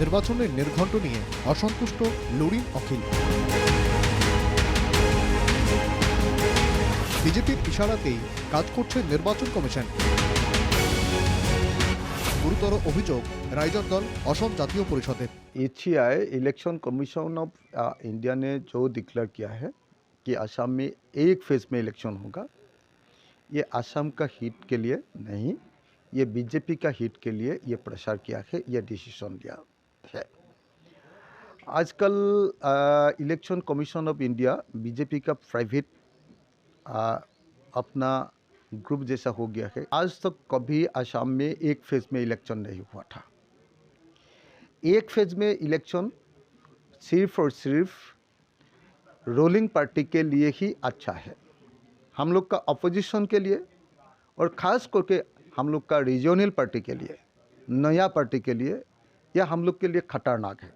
নির্বাচনের নির্ঘণ্ট নিয়ে অসন্তুষ্ট লুরিন অখিল। বিজেপির ইশারাতেই কাজ করছে নির্বাচন কমিশন। গুরুতর অভিযোগ রাইজর দল असम জাতীয় পরিষদের। ECI election commission of India ने जो डिक्लेयर किया है कि असम में एक फेज में इलेक्शन होगा, ये असम का हित के लिए नहीं, ये बीजेपी का हित के लिए ये प्रचार किया है, ये डिसीजन लिया है। आजकल election commission of India BJP का प्राइवेट अपना ग्रुप जैसा हो गया है। आज तक कभी असम में एक फेज में इलेक्शन नहीं हुआ था। एक फेज में इलेक्शन सिर्फ और सिर्फ रूलिंग पार्टी के लिए ही अच्छा है, हम लोग का अपोजिशन के लिए और ख़ास करके हम लोग का रीजनल पार्टी के लिए, नया पार्टी के लिए यह हम लोग के लिए खतरनाक है,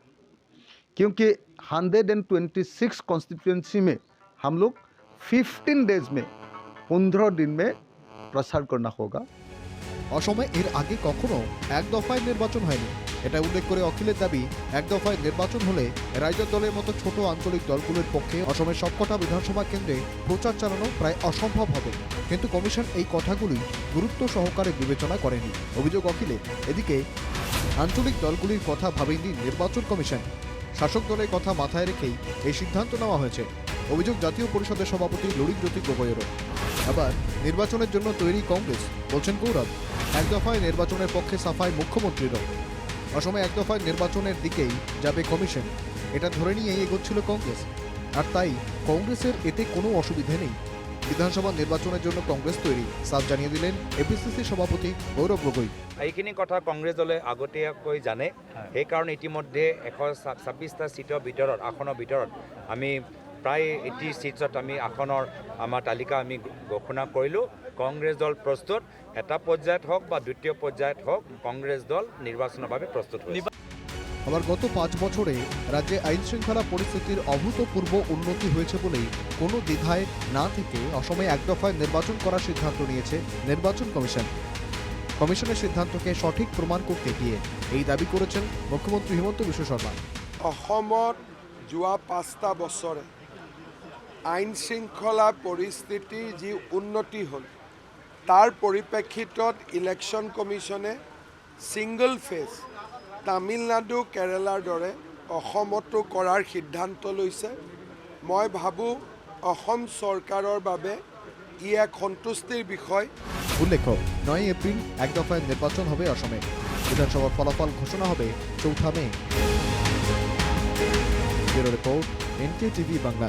क्योंकि 126 कॉन्स्टिट्यूंसी में हम लोग 15 डेज में 15 दिन में प्रसार करना होगा। অসমে এর আগে কখনো এক দফায় নির্বাচন হয়নি। এটা উল্লেখ করে অখিলের দাবি, এক দফায় নির্বাচন হলে রাইজর দলের মতো ছোট আঞ্চলিক দলগুলোর পক্ষে অসমের সবকটা বিধানসভা কেন্দ্রে প্রচার চালানো প্রায় অসম্ভব হবে। কিন্তু কমিশন এই কথাগুলি গুরুত্ব সহকারে বিবেচনা করেনি, অভিযোগ অখিলের। এদিকে আঞ্চলিক দলগুলির কথা ভাবেনি নির্বাচন কমিশন, শাসক দলের কথা মাথায় রেখেই এই সিদ্ধান্ত নেওয়া হয়েছে। অভিযোগ জাতীয় পরিষদের সভাপতি ললিতজ্যোতি গগৈয়েরও। আবার নির্বাচনের জন্য তৈরি কংগ্রেস, বলছেন গৌরব। এক দফায় নির্বাচনের পক্ষে সাফাই মুখ্যমন্ত্রীরও। অসমে এক দফায় নির্বাচনের দিকেই যাবে কমিশন, এটা ধরে নিয়েই এগোচ্ছিল কংগ্রেস। আর তাই কংগ্রেসের এতে কোনো অসুবিধে নেই। বিধানসভা নির্বাচনের জন্য কংগ্রেছ তৈরি, সাফ জানিয়ে দিলেন এপিসিসি সভাপতি গৌরব গগৈ। এইখিনি কথা কংগ্ৰেছ দলে আগতীয়াকৈ জানে, সেইকাৰণে ইতিমধ্যে 126টা সিটৰ ভিতৰত, আসনৰ ভিতৰত আমি প্ৰায় 80 সিটত আমি আসনৰ আমাৰ তালিকা আমি ঘোষণা কৰিলোঁ। কংগ্ৰেছ দল প্ৰস্তুত, এটা পৰ্যায়ত হওক বা দ্বিতীয় পৰ্যায়ত হওক, কংগ্ৰেছ দল নিৰ্বাচনৰ বাবে প্ৰস্তুত হৈছে। আবার গত 5 বছরে রাজ্যে আইন শৃঙ্খলা পরিস্থিতির অভূতপূর্ব উন্নতি হয়েছে বলেই কোনো দ্বিধায় না থেকে অসমে এক দফায় নির্বাচন করার সিদ্ধান্ত নিয়েছে নির্বাচন কমিশন। কমিশনের সিদ্ধান্তকে সঠিক প্রমাণ করতে গিয়ে এই দাবি করেছেন মুখ্যমন্ত্রী হিমন্ত বিশ্ব শর্মা। অসমত যোৱা 5টা বছৰে আইন শৃংখলা পৰিস্থিতিৰ যি উন্নতি হ'ল, তাৰ পৰিপ্ৰেক্ষিতত ইলেকশ্যন কমিশ্যনে ছিংগল ফেজ তামিলনাডু, কেৰালাৰ দৰে অসমতো কৰাৰ সিদ্ধান্ত লৈছে। মই ভাবোঁ অসম চৰকাৰৰ বাবে ই এক সন্তুষ্টিৰ বিষয়। উল্লেখ্য, 9 এপ্রিল এক দফায় নির্বাচন হবে অসমে। বিধানসভার ফলাফল ঘোষণা হবে 4 May. Bureau report, NKTV Bangla.